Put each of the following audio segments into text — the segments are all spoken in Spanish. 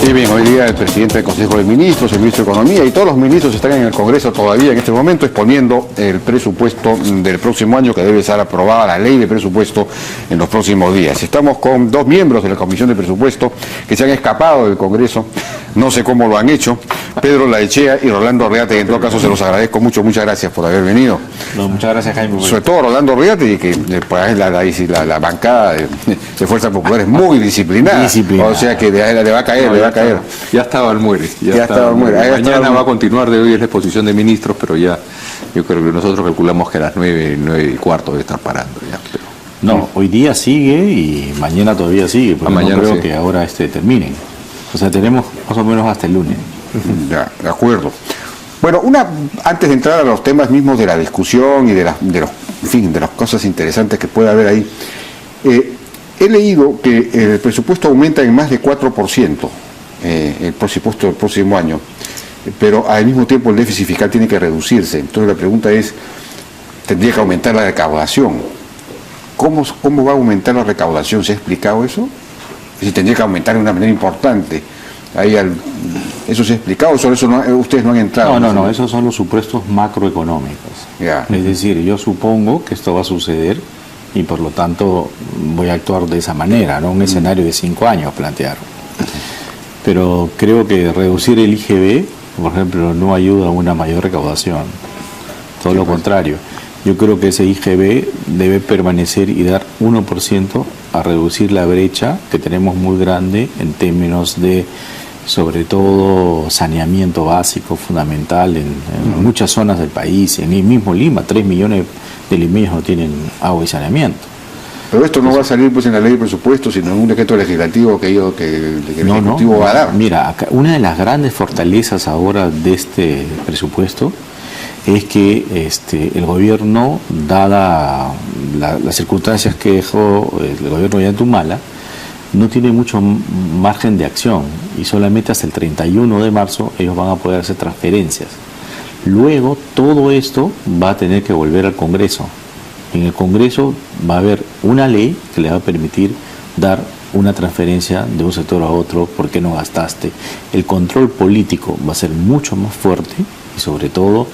Sí, bien, hoy día el presidente del Consejo de Ministros, el ministro de Economía y todos los ministros están en el Congreso todavía en este momento exponiendo el presupuesto del próximo año, que debe ser aprobada la ley de presupuesto en los próximos días. Estamos con dos miembros de la Comisión de Presupuesto que se han escapado del Congreso, no sé cómo lo han hecho, Pedro Laechea y Rolando Orreate, que en todo caso se los agradezco mucho, muchas gracias por haber venido. No, muchas gracias, Jaime. Sobre todo Rolando Orreate, que pues, la bancada de Fuerza Popular es muy disciplinada, o sea que le va a caer. Ya estaba al muere. Ya estaba al muere. Mañana va a continuar, de hoy es la exposición de ministros, pero ya yo creo que nosotros calculamos que a las 9:15 debe estar parando ya. Pero, no, hoy día sigue y mañana todavía sigue, porque mañana no creo sí. que ahora terminen. O sea, tenemos más o menos hasta el lunes. Ya, de acuerdo. Bueno, antes de entrar a los temas mismos de la discusión y de las cosas interesantes que puede haber ahí, he leído que el presupuesto aumenta en más de 4%, el presupuesto del próximo año, pero al mismo tiempo el déficit fiscal tiene que reducirse. Entonces la pregunta es, ¿tendría que aumentar la recaudación? ¿Cómo va a aumentar la recaudación? ¿Se ha explicado eso? Si tendría que aumentar de una manera importante. ¿Eso se ha explicado? ¿Sobre eso ustedes no han entrado? No, esos son los supuestos macroeconómicos. Ya. Es decir, yo supongo que esto va a suceder y por lo tanto voy a actuar de esa manera, ¿no? Un escenario de 5 años plantearon. Pero creo que reducir el IGB, por ejemplo, no ayuda a una mayor recaudación. Todo lo contrario. Yo creo que ese IGB debe permanecer y dar 1% a reducir la brecha que tenemos muy grande en términos de, sobre todo, saneamiento básico fundamental en muchas zonas del país. En el mismo Lima, 3 millones de limeños no tienen agua y saneamiento. Pero esto no va a salir pues en la ley de presupuesto, sino en un decreto legislativo que el Ejecutivo va a dar. Mira, acá, una de las grandes fortalezas ahora de este presupuesto es que el gobierno, dada las circunstancias que dejó el gobierno de Ollantumala, no tiene mucho margen de acción y solamente hasta el 31 de marzo ellos van a poder hacer transferencias. Luego todo esto va a tener que volver al Congreso. En el Congreso va a haber una ley que le va a permitir dar una transferencia de un sector a otro porque no gastaste. El control político va a ser mucho más fuerte y sobre todo,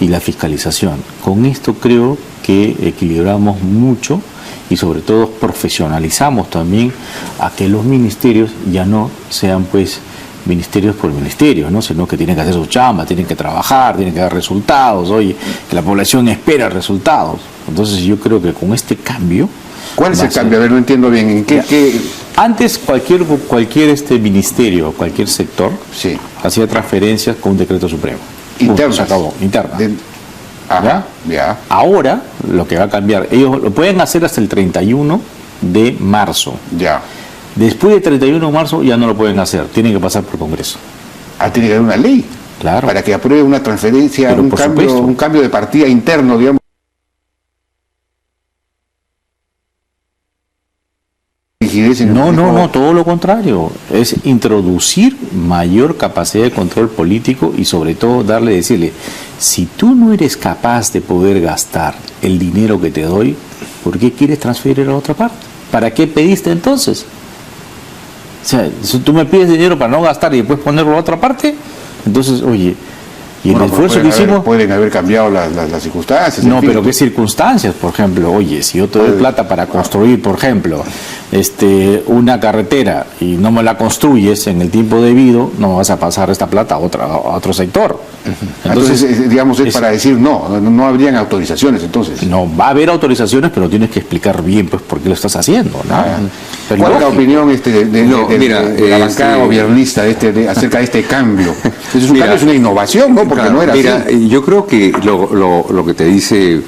y la fiscalización. Con esto creo que equilibramos mucho y sobre todo profesionalizamos también a que los ministerios ya no sean pues ministerios por ministerios, ¿no? Sino que tienen que hacer su chamba, tienen que trabajar, tienen que dar resultados. Oye, que la población espera resultados. Entonces yo creo que con este cambio... ¿Cuál es el cambio? A ver, no entiendo bien. ¿En qué? Antes cualquier ministerio, cualquier sector, sí, hacía transferencias con un decreto supremo. Interno. Se acabó, interna. Ya. Ahora lo que va a cambiar, ellos lo pueden hacer hasta el 31 de marzo. Ya. Después del 31 de marzo ya no lo pueden hacer, tienen que pasar por Congreso. Tiene que haber una ley. Claro. Para que apruebe una transferencia, un cambio de partida interno, digamos. No, todo lo contrario. Es introducir mayor capacidad de control político y sobre todo decirle, si tú no eres capaz de poder gastar el dinero que te doy, ¿por qué quieres transferir a otra parte? ¿Para qué pediste entonces? O sea, si tú me pides dinero para no gastar y después ponerlo a otra parte, entonces, oye, y el esfuerzo que hicimos... Pueden haber cambiado las circunstancias. No, pero ¿qué circunstancias? Por ejemplo, oye, si yo te doy plata para construir, por ejemplo, una carretera y no me la construyes en el tiempo debido, no me vas a pasar esta plata a otro sector. Entonces digamos, es para decir no habrían autorizaciones entonces. No, va a haber autorizaciones, pero tienes que explicar bien pues por qué lo estás haciendo, ¿no? ¿Cuál es la opinión de la bancada gobernista acerca de este cambio? Es un cambio, es una innovación, ¿no? Porque no era así. Yo creo que lo que te dice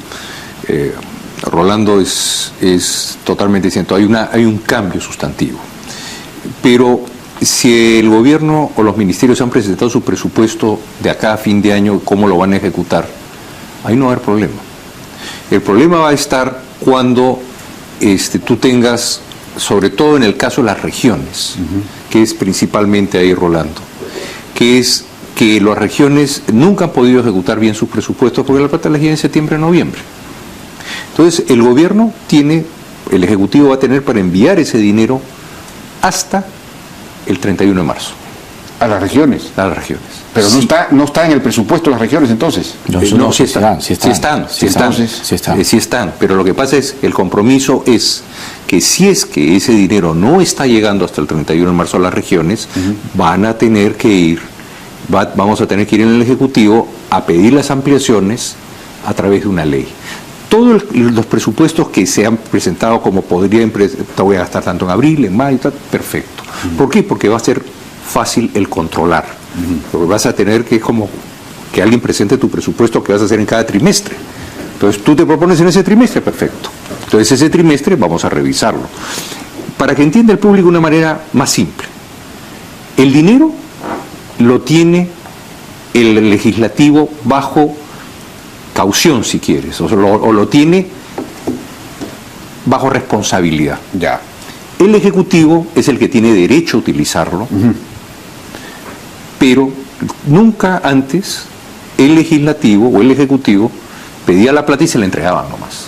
Rolando es totalmente cierto. Hay un cambio sustantivo. Pero si el gobierno o los ministerios han presentado su presupuesto de acá a fin de año, ¿cómo lo van a ejecutar? Ahí no va a haber problema. El problema va a estar cuando tú tengas, sobre todo en el caso de las regiones, que es principalmente ahí, Rolando, que es que las regiones nunca han podido ejecutar bien sus presupuestos porque la plata la llega en septiembre, noviembre. Entonces, el gobierno el Ejecutivo va a tener para enviar ese dinero hasta el 31 de marzo. A las regiones. A las regiones. Pero Sí. no está en el presupuesto de las regiones entonces. No, sí están, pero lo que pasa es, el compromiso es que si es que ese dinero no está llegando hasta el 31 de marzo a las regiones, van a tener que ir, vamos a tener que ir en el Ejecutivo a pedir las ampliaciones a través de una ley. Todos los presupuestos que se han presentado como podrían, te voy a gastar tanto en abril, en mayo, perfecto. ¿Por qué? Porque va a ser fácil el controlar. Lo que vas a tener que es como que alguien presente tu presupuesto que vas a hacer en cada trimestre. Entonces tú te propones en ese trimestre, perfecto. Entonces ese trimestre vamos a revisarlo. Para que entienda el público de una manera más simple. El dinero lo tiene el legislativo bajo caución, si quieres, o lo tiene bajo responsabilidad. Ya. El Ejecutivo es el que tiene derecho a utilizarlo, pero nunca antes el Legislativo o el Ejecutivo pedía la plata y se la entregaban nomás,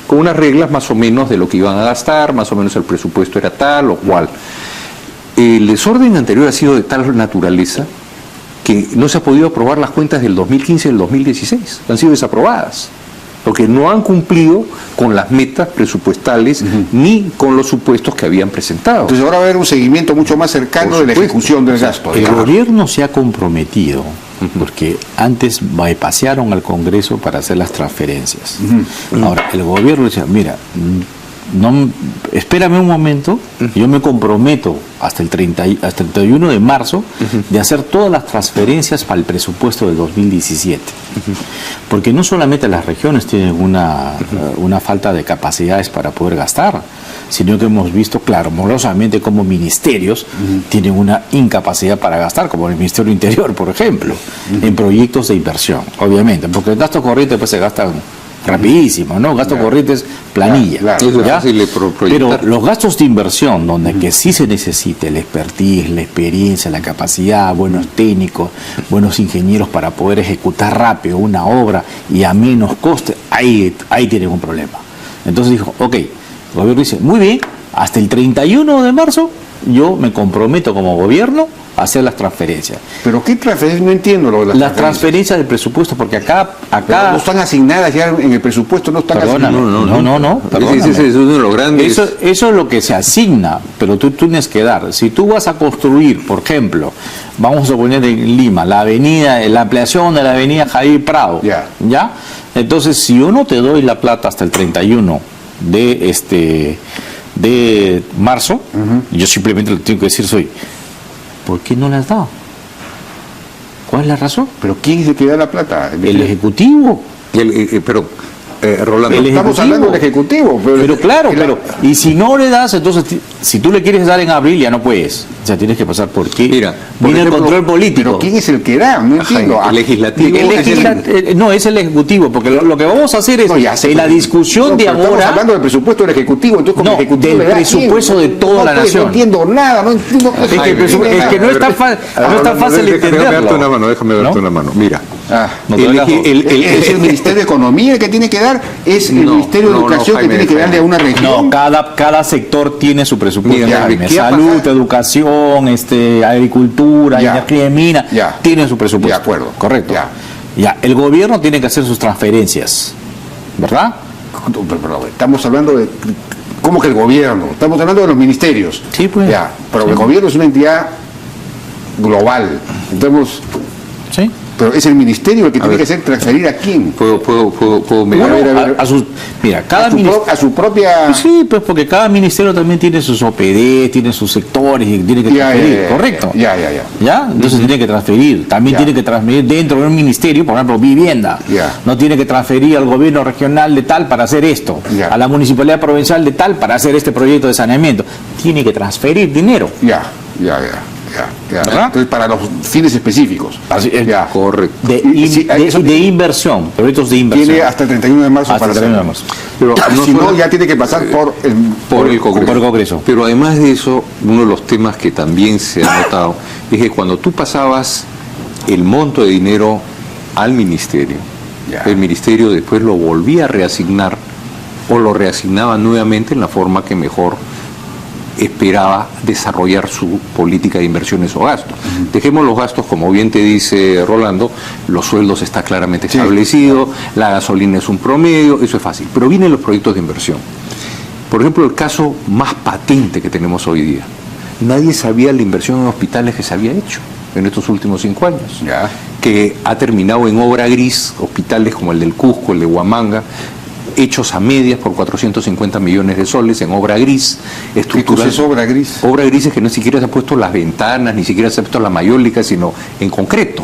con unas reglas más o menos de lo que iban a gastar, más o menos el presupuesto era tal o cual. El desorden anterior ha sido de tal naturaleza que no se ha podido aprobar las cuentas del 2015 y del 2016, han sido desaprobadas, porque no han cumplido con las metas presupuestales ni con los supuestos que habían presentado. Entonces ahora va a haber un seguimiento mucho más cercano de la ejecución del gasto. El gobierno se ha comprometido, porque antes bypasearon al Congreso para hacer las transferencias. Ahora, el gobierno decía, mira, no, espérame un momento, yo me comprometo hasta el 31 de marzo de hacer todas las transferencias para el presupuesto del 2017. Porque no solamente las regiones tienen una falta de capacidades para poder gastar, sino que hemos visto clamorosamente como ministerios tienen una incapacidad para gastar, como el Ministerio del Interior, por ejemplo, en proyectos de inversión, obviamente, porque el gasto corriente pues se gasta rapidísimo, ¿no? Gasto corriente es planilla. Claro, Eso es ¿ya? fácil de proyectar. Pero los gastos de inversión, donde que sí se necesite la expertise, la experiencia, la capacidad, buenos técnicos, buenos ingenieros para poder ejecutar rápido una obra y a menos coste, ahí tienen un problema. Entonces dijo, ok, el gobierno dice, muy bien, hasta el 31 de marzo yo me comprometo como gobierno a hacer las transferencias. ¿Pero qué transferencias? No entiendo lo de Las transferencias del presupuesto, porque acá Pero no están asignadas ya en el presupuesto, no están Perdóname, asignadas. no, perdóname. Ese es uno de los grandes. Eso es lo que se asigna, pero tú tienes que dar. Si tú vas a construir, por ejemplo, vamos a poner en Lima, la ampliación de la avenida Javier Prado, ¿ya? Entonces, si yo no te doy la plata hasta el 31 de marzo, yo simplemente le tengo que decir ¿por qué no la has dado? ¿Cuál es la razón? ¿Pero quién es el que da la plata? El Ejecutivo. Rolando, Estamos hablando del Ejecutivo. Pero claro, y si no le das, entonces, si tú le quieres dar en abril, ya no puedes. O sea, tienes que pasar por qué. Mira, viene el control político. ¿Pero quién es el que da? No entiendo. El legislativo. No, es el Ejecutivo, porque lo que vamos a hacer es, en la discusión de Estamos ahora, hablando del presupuesto del Ejecutivo, entonces como no, Ejecutivo del le da presupuesto de toda la nación. No entiendo nada, no entiendo. Es que no es tan fácil entenderlo. Déjame darte una mano. Mira, ¿Es el Ministerio de Economía el que tiene que dar? ¿Es el Ministerio de Educación que tiene que darle a una región? No, cada sector tiene su presupuesto. Mira, Salud, educación, agricultura, energía y mina, tienen su presupuesto. De acuerdo. Correcto. Ya, el gobierno tiene que hacer sus transferencias, ¿verdad? Pero estamos hablando de... ¿Cómo que el gobierno? Estamos hablando de los ministerios. Sí, pues. Ya, pero el gobierno es una entidad global. Entonces, Sí. pero es el ministerio el que tiene que hacer transferir a quién. ¿Puedo mirar? Mira, cada ministerio... a su propia... Sí, pues porque cada ministerio también tiene sus OPD, tiene sus sectores y tiene que transferir, ¿correcto? ¿Ya? Entonces tiene que transferir. También tiene que transferir dentro de un ministerio, por ejemplo, vivienda. No tiene que transferir al gobierno regional de tal para hacer esto, a la municipalidad provincial de tal para hacer este proyecto de saneamiento. Tiene que transferir dinero. Entonces, para los fines específicos. Así es. Correcto. De inversión, proyectos de inversión. Tiene hasta el 31 de marzo hasta para el 31 de marzo. Pero si no, ya tiene que pasar por el Congreso. Por el Congreso. Pero además de eso, uno de los temas que también se ha notado es que cuando tú pasabas el monto de dinero al ministerio, el ministerio después lo volvía a reasignar o lo reasignaba nuevamente en la forma que mejor esperaba desarrollar su política de inversiones o gastos. Dejemos los gastos, como bien te dice Rolando, los sueldos está claramente establecido, la gasolina es un promedio, eso es fácil. Pero vienen los proyectos de inversión. Por ejemplo, el caso más patente que tenemos hoy día. Nadie sabía la inversión en hospitales que se había hecho en estos últimos 5 años, que ha terminado en obra gris, hospitales como el del Cusco, el de Huamanga, hechos a medias por 450 millones de soles en obra gris. ¿Qué cosa es obra gris? Obra gris es que no siquiera se han puesto las ventanas, ni siquiera se ha puesto la mayólica, sino en concreto.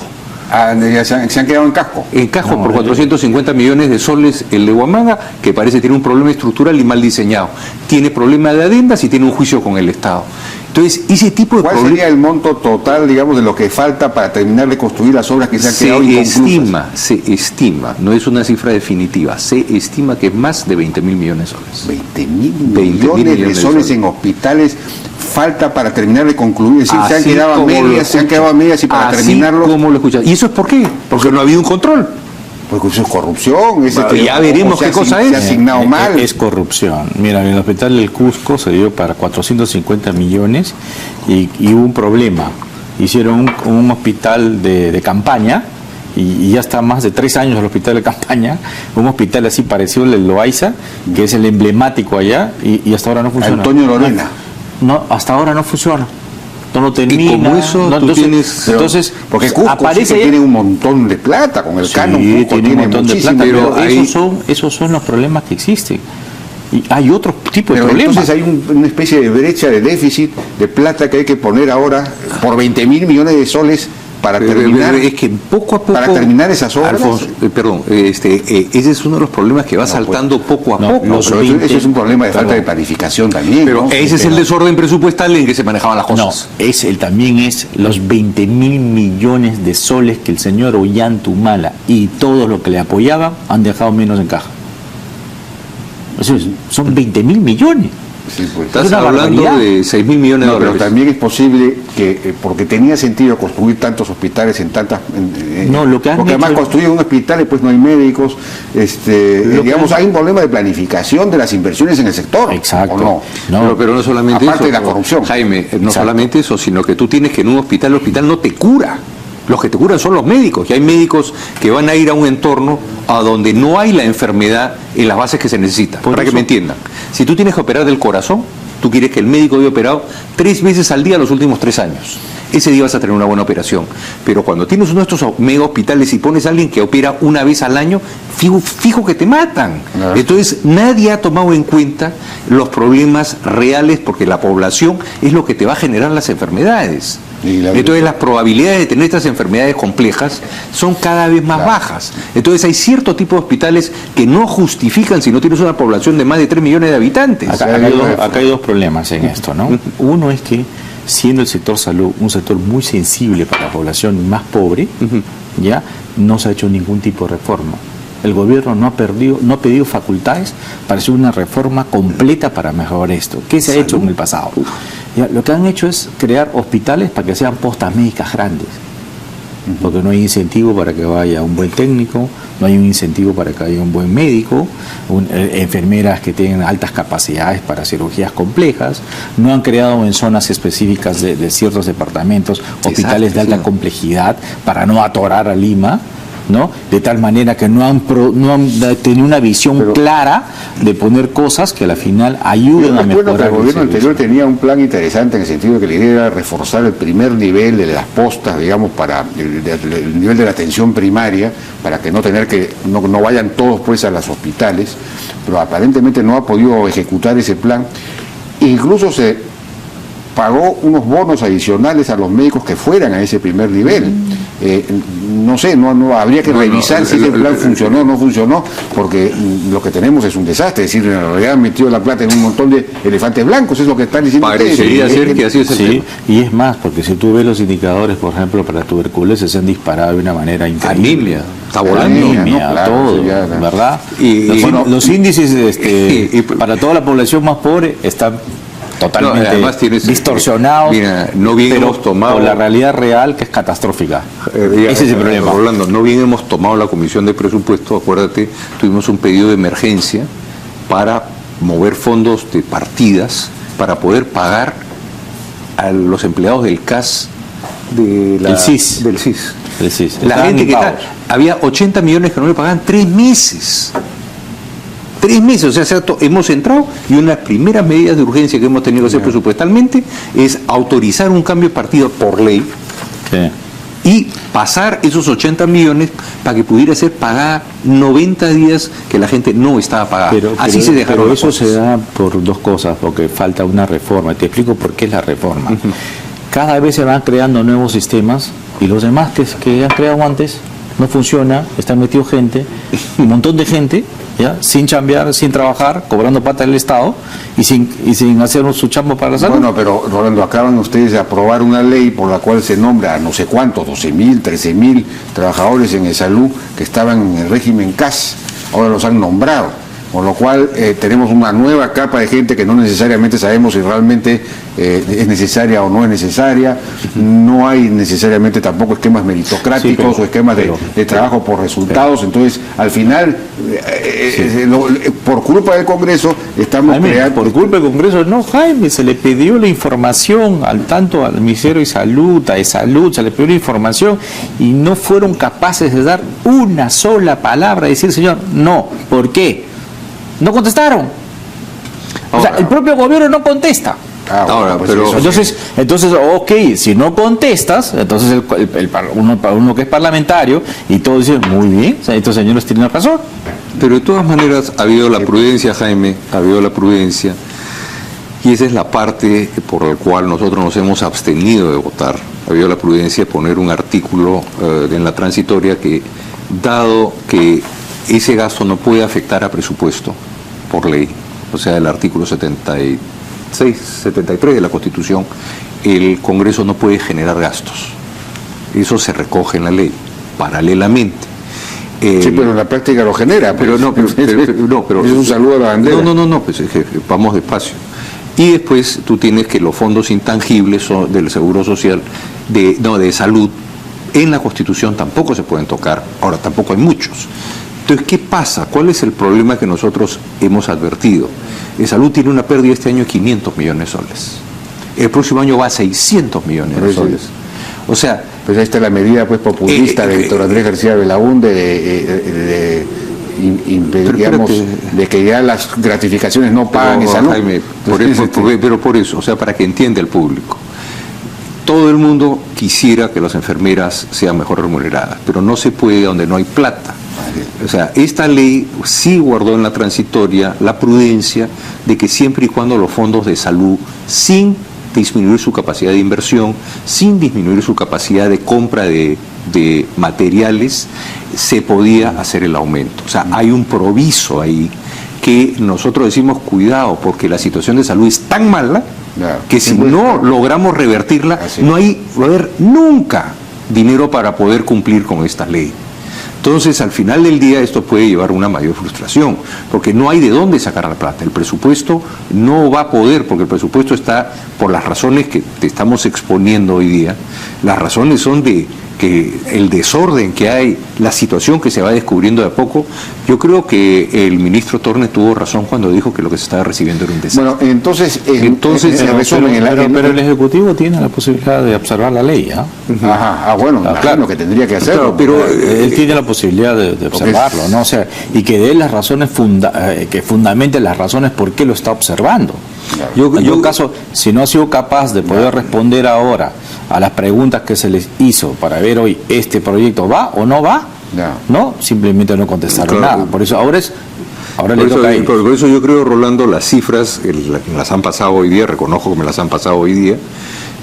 Ya se han quedado en casco. En casco por 450 millones de soles el de Huamanga, que parece tiene un problema estructural y mal diseñado. Tiene problema de adendas y tiene un juicio con el Estado. Entonces, ese tipo de ¿Cuál sería el monto total, digamos, de lo que falta para terminar de construir las obras que se han quedado inconclusas? Se estima, no es una cifra definitiva, se estima que es más de 20.000 millones de soles. 20.000 millones de soles en hospitales falta para terminar de concluir. Es decir, se han quedado a medias y para terminarlo. Como lo escuchas. ¿Y eso es por qué? Porque no ha habido un control. Porque eso es corrupción. Ya veremos qué cosa es. Se ha asignado mal. Es corrupción. Mira, en el hospital del Cusco se dio para 450 millones y hubo un problema. Hicieron un hospital de campaña y ya está más de 3 años el hospital de campaña, un hospital así parecido al de Loaiza, que es el emblemático allá y hasta ahora no funciona. Antonio Lorena. No, hasta ahora no funciona. No termina. Y como eso, entonces porque Cusco aparece sí que tiene un montón de plata con el canon. Cusco tiene un montón de plata, pero ahí... esos son los problemas que existen. Y hay otro tipo de pero problemas. Entonces hay una especie de brecha de déficit de plata que hay que poner ahora por 20.000 millones de soles para terminar. Es que poco a poco. Para terminar esas obras. Alfonso, ese es uno de los problemas que va saltando poco a poco. Pero eso es un problema de falta de planificación también. Pero ese es el desorden presupuestal en que se manejaban las cosas. No, también es los 20.000 millones de soles que el señor Ollantumala y todos los que le apoyaban han dejado menos en caja. Son 20.000 millones. Sí, pues. Estás hablando de 6.000 millones de dólares. Pero también es posible que, porque tenía sentido construir tantos hospitales en tantas... porque además construir un hospital pues no hay médicos, digamos, hay un problema de planificación de las inversiones en el sector. Exacto. Pero no solamente aparte eso. de la corrupción. Jaime, no solamente eso, sino que tú tienes que en un hospital, el hospital no te cura. Los que te curan son los médicos, y hay médicos que van a ir a un entorno a donde no hay la enfermedad en las bases que se necesita. Para que me entiendan, si tú tienes que operar del corazón, tú quieres que el médico haya operado 3 veces al día los últimos 3 años. Ese día vas a tener una buena operación. Pero cuando tienes uno de estos mega hospitales y pones a alguien que opera una vez al año, fijo que te matan. Entonces nadie ha tomado en cuenta los problemas reales, porque la población es lo que te va a generar las enfermedades. Entonces las probabilidades de tener estas enfermedades complejas son cada vez más bajas. Entonces hay cierto tipo de hospitales que no justifican si no tienes una población de más de 3 millones de habitantes. Acá hay dos problemas en esto, ¿no? Uno es que, siendo el sector salud un sector muy sensible para la población más pobre, ya no se ha hecho ningún tipo de reforma. El gobierno no ha pedido facultades para hacer una reforma completa para mejorar esto. ¿Qué se ha hecho en el pasado? Ya, lo que han hecho es crear hospitales para que sean postas médicas grandes, porque no hay incentivo para que vaya un buen técnico, no hay un incentivo para que haya un buen médico, enfermeras que tengan altas capacidades para cirugías complejas, no han creado en zonas específicas de ciertos departamentos hospitales de alta complejidad para no atorar a Lima, ¿no? De tal manera que no han tenido una visión clara de poner cosas que al final ayuden a mejorar. El gobierno anterior tenía un plan interesante en el sentido de que la idea era reforzar el primer nivel de las postas, digamos, para el nivel de la atención primaria, para que no vayan todos pues a los hospitales, pero aparentemente no ha podido ejecutar ese plan. Incluso se pagó unos bonos adicionales a los médicos que fueran a ese primer nivel. No sé, habría que revisar si ese plan funcionó o no funcionó, porque lo que tenemos es un desastre. Es decir, en realidad han metido la plata en un montón de elefantes blancos, es lo que están diciendo. Parecería ser que así es el tema. Y es más, porque si tú ves los indicadores, por ejemplo, para tuberculosis se han disparado de una manera increíble. Anemia, está volando. Anemia, todo, ¿verdad? Los índices para toda la población más pobre están totalmente distorsionados, no bien hemos tomado la realidad real, que es catastrófica. Ese es el problema. Rolando, no bien hemos tomado la Comisión de Presupuesto, acuérdate, tuvimos un pedido de emergencia para mover fondos de partidas para poder pagar a los empleados del CAS del CIS. El CIS. La gente que había 80 millones que no le pagaban 3 meses. 3 meses, o sea, hemos entrado y una de las primeras medidas de urgencia que hemos tenido que hacer presupuestalmente es autorizar un cambio de partido por ley. Sí. Y pasar esos 80 millones para que pudiera ser pagada 90 días que la gente no estaba pagada. Así se dejaron. Pero eso se da por dos cosas, porque falta una reforma. Te explico por qué es la reforma. Cada vez se van creando nuevos sistemas y los demás que han creado antes no funciona, están metidos gente, un montón de gente, ¿ya? Sin chambear, sin trabajar, cobrando plata del Estado y sin hacer su chamba para la salud. Bueno, pero Rolando, acaban ustedes de aprobar una ley por la cual se nombra a no sé cuántos, 12.000, 13.000 trabajadores en el salud que estaban en el régimen CAS, ahora los han nombrado. Con lo cual tenemos una nueva capa de gente que no necesariamente sabemos si realmente es necesaria o no es necesaria. No hay necesariamente tampoco esquemas meritocráticos o esquemas de trabajo por resultados. Entonces, al final, por culpa del Congreso, estamos creando... Por culpa del Congreso, no, Jaime, se le pidió la información tanto al Ministerio de Salud, se le pidió la información y no fueron capaces de dar una sola palabra, decir, señor, no. ¿Por qué? No contestaron. O sea, el propio gobierno no contesta. Ahora, pues pero entonces, ok, si no contestas, entonces uno que es parlamentario y todos dicen, muy bien, estos señores tienen razón. Pero de todas maneras ha habido la prudencia, Jaime, ha habido la prudencia, y esa es la parte por la cual nosotros nos hemos abstenido de votar. Ha habido la prudencia de poner un artículo en la transitoria que, dado que ese gasto no puede afectar a presupuesto por ley, o sea, el artículo 73 de la Constitución, el Congreso no puede generar gastos. Eso se recoge en la ley, paralelamente. Sí, pero en la práctica lo genera. Pero es un saludo a la bandera. No, pues vamos despacio. Y después tú tienes que los fondos intangibles del Seguro Social, de salud, en la Constitución tampoco se pueden tocar. Ahora, tampoco hay muchos. Entonces, ¿qué pasa? ¿Cuál es el problema que nosotros hemos advertido? El salud tiene una pérdida este año de 500 millones de soles. El próximo año va a 600 millones de soles. O sea... Pues ahí está la medida pues populista de Víctor Andrés García Belaúnde de que ya las gratificaciones no pagan en salud. Jaime, pero por eso, o sea, para que entienda el público. Todo el mundo quisiera que las enfermeras sean mejor remuneradas, pero no se puede donde no hay plata. O sea, esta ley sí guardó en la transitoria la prudencia de que siempre y cuando los fondos de salud, sin disminuir su capacidad de inversión, sin disminuir su capacidad de compra de materiales, se podía hacer el aumento. O sea, hay un proviso ahí que nosotros decimos cuidado, porque la situación de salud es tan mala que si no logramos revertirla, no va a haber nunca dinero para poder cumplir con esta ley. Entonces, al final del día, esto puede llevar a una mayor frustración, porque no hay de dónde sacar la plata. El presupuesto no va a poder, porque el presupuesto está, por las razones que te estamos exponiendo hoy día, las razones son de que el desorden que hay, la situación que se va descubriendo de a poco. Yo creo que el ministro Torne tuvo razón cuando dijo que lo que se estaba recibiendo era un desastre. Bueno, entonces en resumen, pero el Ejecutivo tiene la posibilidad de observar la ley, ¿ah? Ajá, bueno, claro que tendría que hacerlo. Claro, pero él tiene la posibilidad de observarlo, ¿no? O sea, y que dé las razones, que fundamente las razones por qué lo está observando. Claro. En todo caso, si no ha sido capaz de poder responder ahora a las preguntas que se les hizo para ver hoy este proyecto va o no va, no, simplemente no contestaron nada. Por eso ahora le toca a ellos. Por eso yo creo, Rolando, las cifras me las han pasado hoy día, reconozco que me las han pasado hoy día,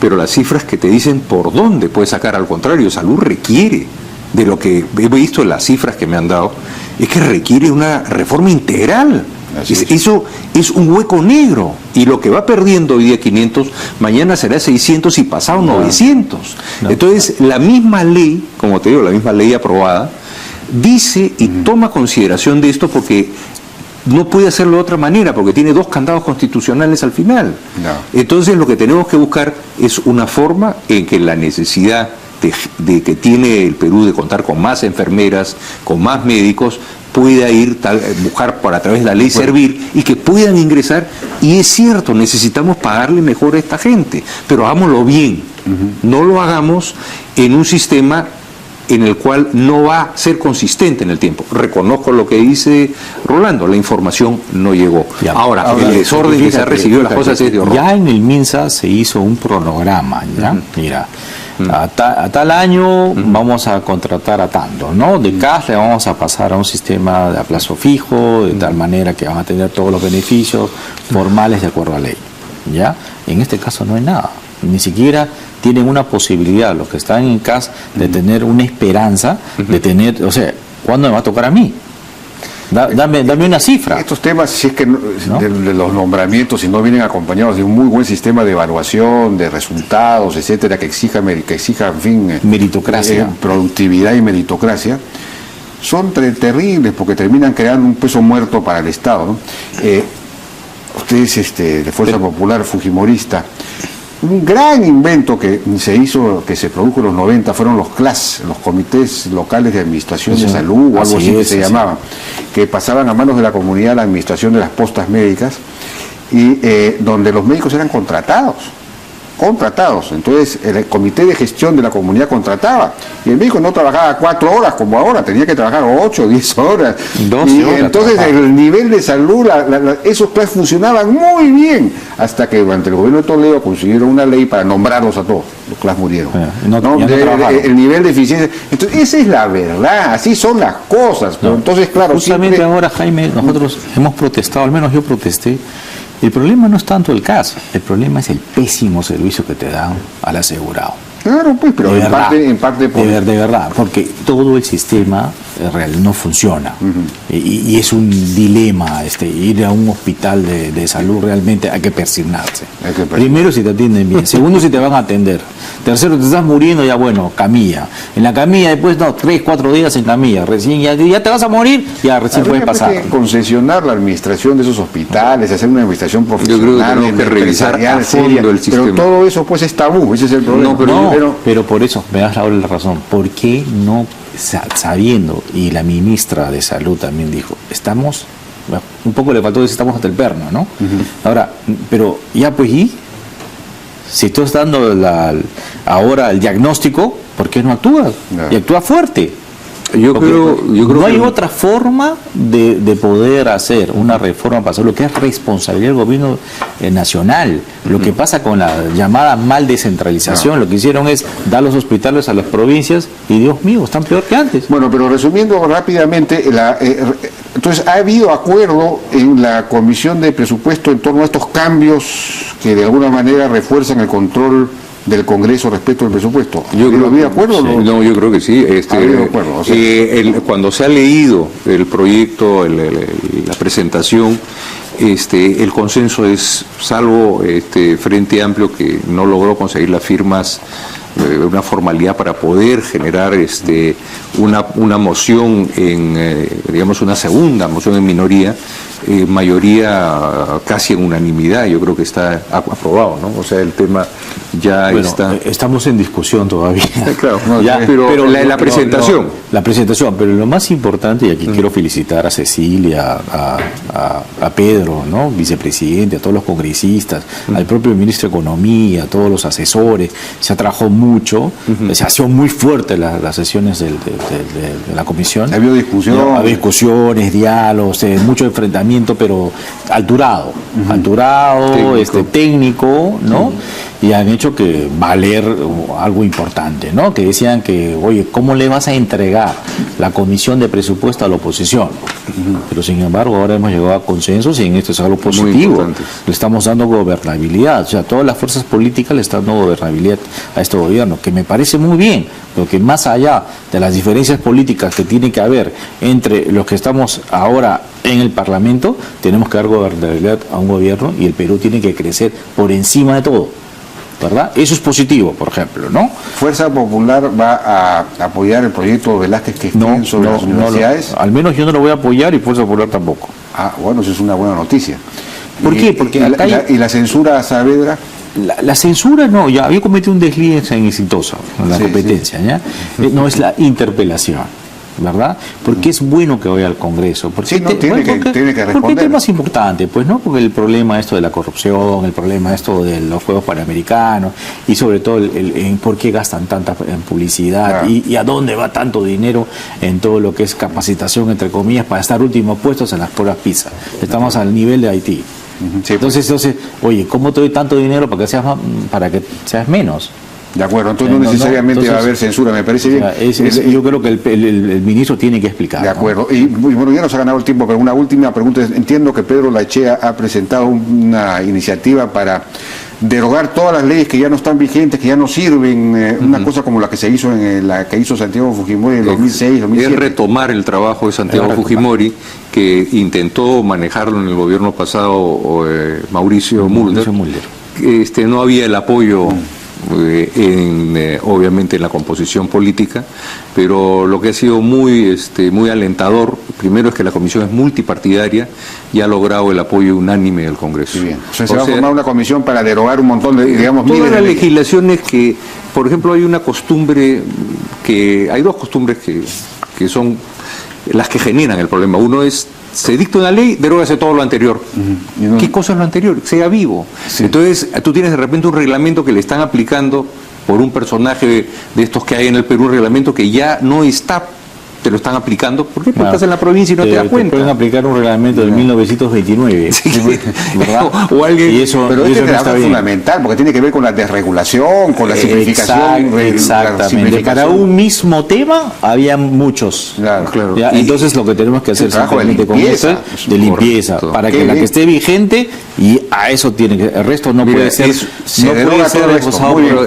pero las cifras que te dicen por dónde puedes sacar, al contrario, salud requiere, de lo que he visto en las cifras que me han dado, es que requiere una reforma integral. Eso es un hueco negro, y lo que va perdiendo hoy día 500, mañana será 600 y pasado 900. Entonces, la misma ley, como te digo, la misma ley aprobada, dice y toma consideración de esto, porque no puede hacerlo de otra manera, porque tiene 2 candados constitucionales al final. Entonces, lo que tenemos que buscar es una forma en que la necesidad de que tiene el Perú de contar con más enfermeras, con más médicos, pueda ir, buscar por a través de la ley servir y que puedan ingresar. Y es cierto, necesitamos pagarle mejor a esta gente, pero hagámoslo bien. No lo hagamos en un sistema en el cual no va a ser consistente en el tiempo. Reconozco lo que dice Rolando, la información no llegó. Ahora el desorden que se ha recibido las cosas es de horror. Ya en el MINSA se hizo un cronograma, ¿ya? Mira, a tal año vamos a contratar a tanto, ¿no? De CAS le vamos a pasar a un sistema de a plazo fijo, de tal manera que van a tener todos los beneficios formales de acuerdo a ley, ¿ya? En este caso no hay nada, ni siquiera tienen una posibilidad los que están en CAS de tener una esperanza, de tener, o sea, ¿cuándo me va a tocar a mí? Dame una cifra. Estos temas, si es que ¿no? de los nombramientos, si no vienen acompañados de un muy buen sistema de evaluación, de resultados, etcétera, que exija en fin, meritocracia, productividad y meritocracia, son terribles porque terminan creando un peso muerto para el Estado, ¿no? Ustedes, de Fuerza Popular Fujimorista, un gran invento que se produjo en los 90 fueron los CLAS, los comités locales de administración de salud o algo así que se llamaban, que pasaban a manos de la comunidad la administración de las postas médicas y donde los médicos eran contratados. Entonces el comité de gestión de la comunidad contrataba y el médico no trabajaba 4 horas como ahora, tenía que trabajar 8 o 10 horas. 12 horas. Entonces el nivel de salud, esos CLAS funcionaban muy bien hasta que durante el gobierno de Toledo consiguieron una ley para nombrarlos a todos. Los CLAS murieron. El nivel de eficiencia. Entonces esa es la verdad, así son las cosas. Pero entonces, claro, justamente ahora, Jaime, nosotros hemos protestado, al menos yo protesté. El problema no es tanto el CAS, el problema es el pésimo servicio que te dan al asegurado. Claro, pues, pero en parte de verdad, porque todo el sistema real no funciona. Y es un dilema ir a un hospital de salud, realmente hay que persignarse. Primero, si te atienden bien. Segundo, si te van a atender. Tercero, te estás muriendo, ya bueno, camilla. En la camilla, después, 3, 4 días en camilla. Recién ya te vas a morir, ya recién puedes pasar. Hay que concesionar la administración de esos hospitales, hacer una administración profesional. Yo creo que tenemos que revisar a fondo el sistema. Pero todo eso pues es tabú, ese es el problema. Pero por eso, me das ahora la razón, ¿por qué no, sabiendo, y la ministra de Salud también dijo, estamos, bueno, un poco le faltó decir estamos hasta el perno, ¿no? Ahora, pero ya pues, ¿y? Si tú estás dando ahora el diagnóstico, ¿por qué no actúas? Y actúa fuerte. Yo creo no hay otra forma de poder hacer una reforma para hacer lo que es responsabilidad del gobierno nacional. Lo que pasa con la llamada mal descentralización, lo que hicieron es dar los hospitales a las provincias y Dios mío, están peor que antes. Bueno, pero resumiendo rápidamente, entonces ha habido acuerdo en la Comisión de Presupuesto en torno a estos cambios que de alguna manera refuerzan el control del Congreso respecto al presupuesto. ¿Había acuerdo? Sí. No, yo creo que sí. Acuerdo, o sea, cuando se ha leído el proyecto, la presentación, el consenso es, salvo Frente Amplio que no logró conseguir las firmas, una formalidad para poder generar una moción digamos una segunda moción en minoría, mayoría casi en unanimidad, yo creo que está aprobado, ¿no? O sea, el tema ya está. Estamos en discusión todavía. Claro, pero la presentación. La presentación, pero lo más importante, y aquí quiero felicitar a Cecilia, a Pedro, ¿no? Vicepresidente, a todos los congresistas, al propio ministro de Economía, a todos los asesores, se ha trabajado mucho, se ha sido muy fuerte las sesiones de la comisión. Ha habido discusiones, diálogos, mucho enfrentamiento, pero alturado, técnico, ¿no? Y han hecho que valer algo importante, ¿no? Que decían que, oye, ¿cómo le vas a entregar la comisión de presupuesto a la oposición? Pero sin embargo ahora hemos llegado a consensos y en esto es algo positivo. Le estamos dando gobernabilidad, o sea, todas las fuerzas políticas le están dando gobernabilidad a este gobierno, que me parece muy bien, pero que más allá de las diferencias políticas que tiene que haber entre los que estamos ahora en el Parlamento, tenemos que dar gobernabilidad a un gobierno y el Perú tiene que crecer por encima de todo, ¿verdad? Eso es positivo, por ejemplo, ¿no? ¿Fuerza Popular va a apoyar el proyecto Velázquez que sobre las universidades? Al menos yo no lo voy a apoyar y Fuerza Popular tampoco. Ah, bueno, eso es una buena noticia. ¿Por qué? Porque ¿Y la censura a Saavedra? La censura no, ya había cometido un desliz en exitosa en la competencia, ¿ya? No es la interpelación. ¿verdad? Porque es bueno que vaya al Congreso. Porque Sí, no, tiene que responder. Porque el tema es importante, pues, ¿no? Porque el problema esto de la corrupción, el problema esto de los Juegos Panamericanos y sobre todo en por qué gastan tanta en publicidad y a dónde va tanto dinero en todo lo que es capacitación, entre comillas, para estar últimos puestos en las pruebas PISA. Estamos al nivel de Haití. Sí, Entonces, oye, ¿cómo te doy tanto dinero para que seas menos? De acuerdo, entonces no necesariamente va a haber censura, me parece bien. Yo creo que el ministro tiene que explicar. De acuerdo. Y bueno, ya nos ha ganado el tiempo, pero una última pregunta. Entiendo que Pedro Laechea ha presentado una iniciativa para derogar todas las leyes que ya no están vigentes, que ya no sirven, una cosa como la que se hizo la que hizo Santiago Fujimori en 2006, 2007. Es retomar el trabajo de Santiago Fujimori, que intentó manejarlo en el gobierno pasado Mauricio Mulder. No había el apoyo obviamente en la composición política, pero lo que ha sido muy alentador, primero es que la comisión es multipartidaria y ha logrado el apoyo unánime del Congreso. Bien. O sea, se va a formar una comisión para derogar un montón de, digamos, todas las legislaciones que, por ejemplo, hay dos costumbres que son las que generan el problema. Uno es, se dicta una ley, derógase todo lo anterior. ¿Qué cosa es lo anterior? Sea vivo. Sí. Entonces, tú tienes de repente un reglamento que le están aplicando por un personaje de estos que hay en el Perú, un reglamento que ya no está, te lo están aplicando. ¿Por qué? Porque estás en la provincia y no te das cuenta. Pueden aplicar un reglamento de 1929. Sí, ¿verdad? O alguien, y eso, pero eso no está bien. Fundamental, porque tiene que ver con la desregulación, con la simplificación. Exactamente. Para un mismo tema había muchos. Claro. ¿Ya? Entonces lo que tenemos que hacer simplemente con eso es de limpieza, para que la que esté vigente, y a eso tiene que, el resto no puede ser,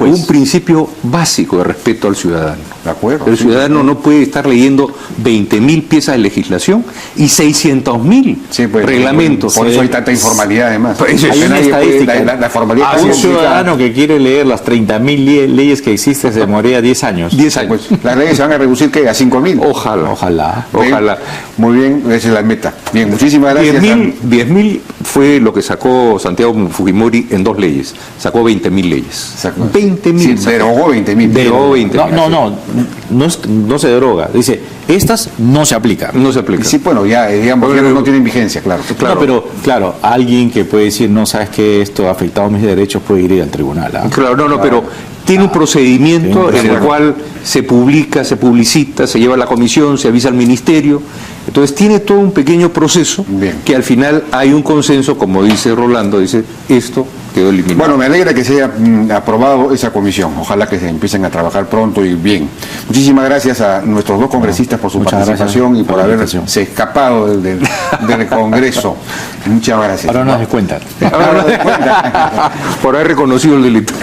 un principio básico de respeto al ciudadano. De acuerdo. El ciudadano no puede estar leyendo 20.000 piezas de legislación y 600.000 reglamentos. Por eso hay tanta informalidad, además. Hay una estadística. La formalidad. A un ciudadano que quiere leer las 30.000 leyes que existen se demoraría 10 años. 10 años. Pues, las leyes se van a reducir, ¿qué? A 5.000. Ojalá. Muy bien, esa es la meta. Bien, muchísimas gracias. 10.000 fue lo que sacó Santiago Fujimori en 2 leyes. Sacó 20.000 leyes. 20.000. Sí, derogó 20.000. No se deroga. Dice, estas no se aplican. No se aplican. Sí, bueno, ya, digamos, no tienen vigencia, claro. No, pero, claro, alguien que puede decir, no, sabes que esto ha afectado mis derechos, puede ir al tribunal. Claro, pero tiene un procedimiento en el cual se publica, se publicita, se lleva a la comisión, se avisa al ministerio. Entonces tiene todo un pequeño proceso que al final hay un consenso, como dice Rolando, dice, esto quedó eliminado. Bueno, me alegra que se haya aprobado esa comisión. Ojalá que se empiecen a trabajar pronto y bien. Muchísimas gracias a nuestros 2 congresistas por su participación y por haberse escapado del Congreso. Muchas gracias. Ahora nos descuentan. Por haber reconocido el delito.